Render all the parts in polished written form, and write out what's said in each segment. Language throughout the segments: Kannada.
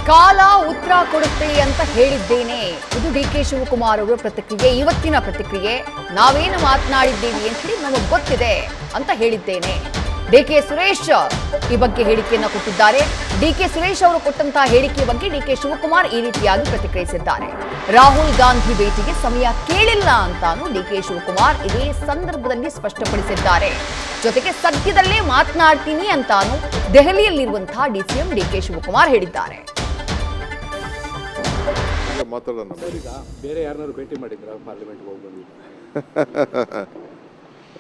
ಕಾಲ ಉತ್ತರ ಕೊಡುತ್ತೆ ಅಂತ ಹೇಳಿದ್ದೇನೆ. ಇದು ಡಿ.ಕೆ. ಶಿವಕುಮಾರ್ ಅವರ ಪ್ರತಿಕ್ರಿಯೆ, ಇವತ್ತಿನ ಪ್ರತಿಕ್ರಿಯೆ. ನಾವೇನು ಮಾತನಾಡಿದ್ದೀವಿ ಅಂತ ಹೇಳಿ ನಮಗೆ ಗೊತ್ತಿದೆ ಅಂತ ಹೇಳಿದ್ದೇನೆ. ಡಿ.ಕೆ. ಸುರೇಶ್ ಈ ಬಗ್ಗೆ ಹೇಳಿಕೆಯನ್ನು ಕೊಟ್ಟಿದ್ದಾರೆ. ಡಿ.ಕೆ. ಸುರೇಶ್ ಅವರು ಕೊಟ್ಟಂತಹ ಹೇಳಿಕೆ ಬಗ್ಗೆ ಡಿ.ಕೆ. ಶಿವಕುಮಾರ್ ಈ ರೀತಿಯಾಗಿ ಪ್ರತಿಕ್ರಿಯಿಸಿದ್ದಾರೆ. ರಾಹುಲ್ ಗಾಂಧಿ ಭೇಟಿಗೆ ಸಮಯ ಕೇಳಿಲ್ಲ ಅಂತಾನು ಡಿ.ಕೆ. ಶಿವಕುಮಾರ್ ಇದೇ ಸಂದರ್ಭದಲ್ಲಿ ಸ್ಪಷ್ಟಪಡಿಸಿದ್ದಾರೆ. ಜೊತೆಗೆ ಸದ್ಯದಲ್ಲೇ ಮಾತನಾಡ್ತೀನಿ ಅಂತಾನು ದೆಹಲಿಯಲ್ಲಿರುವಂತಹ ಡಿಸಿಎಂ ಡಿ.ಕೆ. ಶಿವಕುಮಾರ್ ಹೇಳಿದ್ದಾರೆ. ಮಾತಾಡೋಣ. ಬೇರೆ ಯಾರನ್ನಾರು ಭೇಟಿ ಮಾಡಿದ್ರ ಪಾರ್ಲಿಮೆಂಟ್ಗೆ ಹೋಗಿ ಬಂದಿದ್ದು?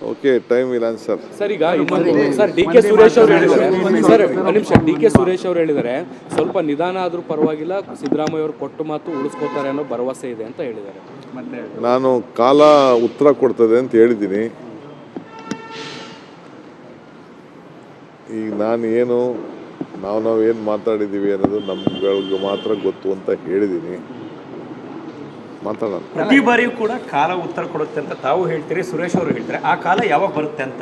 Okay, time will answer. Sir, ಈಗ ಇನ್ನೊಂದು ಸರ್, ಡಿ.ಕೆ. ಸುರೇಶ್ ಅವರು ಹೇಳಿದ್ದಾರೆ ಸರ್, ಒಂದು ನಿಮಿಷ, ಡಿ.ಕೆ. ಸುರೇಶ್ ಅವರು ಹೇಳಿದ್ದಾರೆ ಸ್ವಲ್ಪ ನಿಧಾನ ಆದ್ರೂ ಪರವಾಗಿಲ್ಲ, ಸಿದ್ದರಾಮಯ್ಯ ಅವರು ಕೊಟ್ಟು ಮಾತು ಉಳಿಸ್ಕೋತಾರೆ ಅನ್ನೋ ಭರವಸೆ ಇದೆ ಅಂತ ಹೇಳಿದ್ದಾರೆ. ಮತ್ತೆ ನಾನು ಕಾಲ ಉತ್ತರ ಕೊಡ್ತದೆ ಅಂತ ಹೇಳಿದ್ದೀನಿ. ಈಗ ನಾನು ಏನು ನಾವೇನು ಮಾತಾಡಿದ್ದೀವಿ ಅನ್ನೋದು ನಮ್ಗಳಿಗೆ ಮಾತ್ರ ಗೊತ್ತು ಅಂತ ಹೇಳಿದ್ದೀನಿ. ಮಾತಾಡೋಣ. ಪ್ರತಿ ಬಾರಿಯೂ ಕೂಡ ಕಾಲ ಉತ್ತರ ಕೊಡುತ್ತೆ ಅಂತ ತಾವು ಹೇಳ್ತೀರಿ, ಸುರೇಶ್ ಅವರು ಹೇಳ್ತಾರೆ. ಆ ಕಾಲ ಯಾವಾಗ ಬರುತ್ತೆ ಅಂತ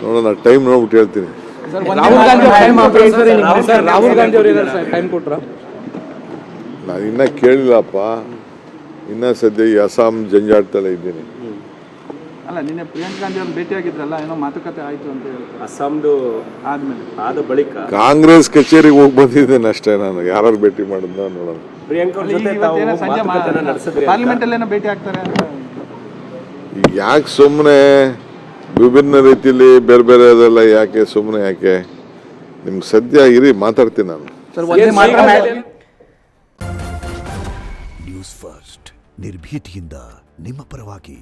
ನೋಡೋಣ, ಟೈಮ್ ನೋಡ್ಬಿಟ್ಟು ಹೇಳ್ತೀನಿ. ರಾಹುಲ್ ಗಾಂಧಿ ಅವರು ಟೈಮ್ ಕೊಟ್ರ? ನಾನು ಇನ್ನೂ ಕೇಳಿಲ್ಲಪ್ಪ. ಇನ್ನೂ ಸದ್ಯ ಈ ಅಸ್ಸಾಂ ಜಂಜಾಟದಲ್ಲೇ ಇದ್ದೀನಿ. ಅಲ್ಲ, ನಿನ್ನೆ ಪ್ರಿಯಾಂಕಾ ಗಾಂಧಿ ಅವ್ರನ್ನ ಭೇಟಿಯಾಗಿದ್ರಲ್ಲ, ಏನೋ ಮಾತುಕತೆ ಆಯಿತು ಅಂತ ಹೇಳ್ತಾರೆ. ಅಸ್ಸಾಂದು ಆದ ಬಳಿಕ ಕಾಂಗ್ರೆಸ್ ಕಚೇರಿಗೆ ಹೋಗಿ ಬಂದಿದ್ದೇನೆ ಅಷ್ಟೇ. ನಾನು ಯಾರು ಭೇಟಿ ಮಾಡಿದ್ನ ನೋಡೋಣ. ಪ್ರಿಯಾಂಕಾ ಅವ್ರ ಜೊತೆ ಸಂಜೆ ಪಾರ್ಲಿಮೆಂಟ್ ಅಲ್ಲೇನೋ ಭೇಟಿ ಆಗ್ತಾರೆ ಅಂತ. ಈಗ ಯಾಕೆ ಸುಮ್ಮನೆ ವಿಭಿನ್ನ ರೀತಿಯಲ್ಲಿ ಬೇರೆ ಬೇರೆ ಅದೆಲ್ಲ ಯಾಕೆ ಸುಮ್ಮನೆ ಯಾಕೆ? ನಿಮ್ಗೆ ಸದ್ಯ ಇರಿ, ಮಾತಾಡ್ತೀನಿ ನಾನು. ನ್ಯೂಸ್ ಫಸ್ಟ್, ನಿರ್ಭೀತಿಯಿಂದ ನಿಮ್ಮ ಪರವಾಗಿ.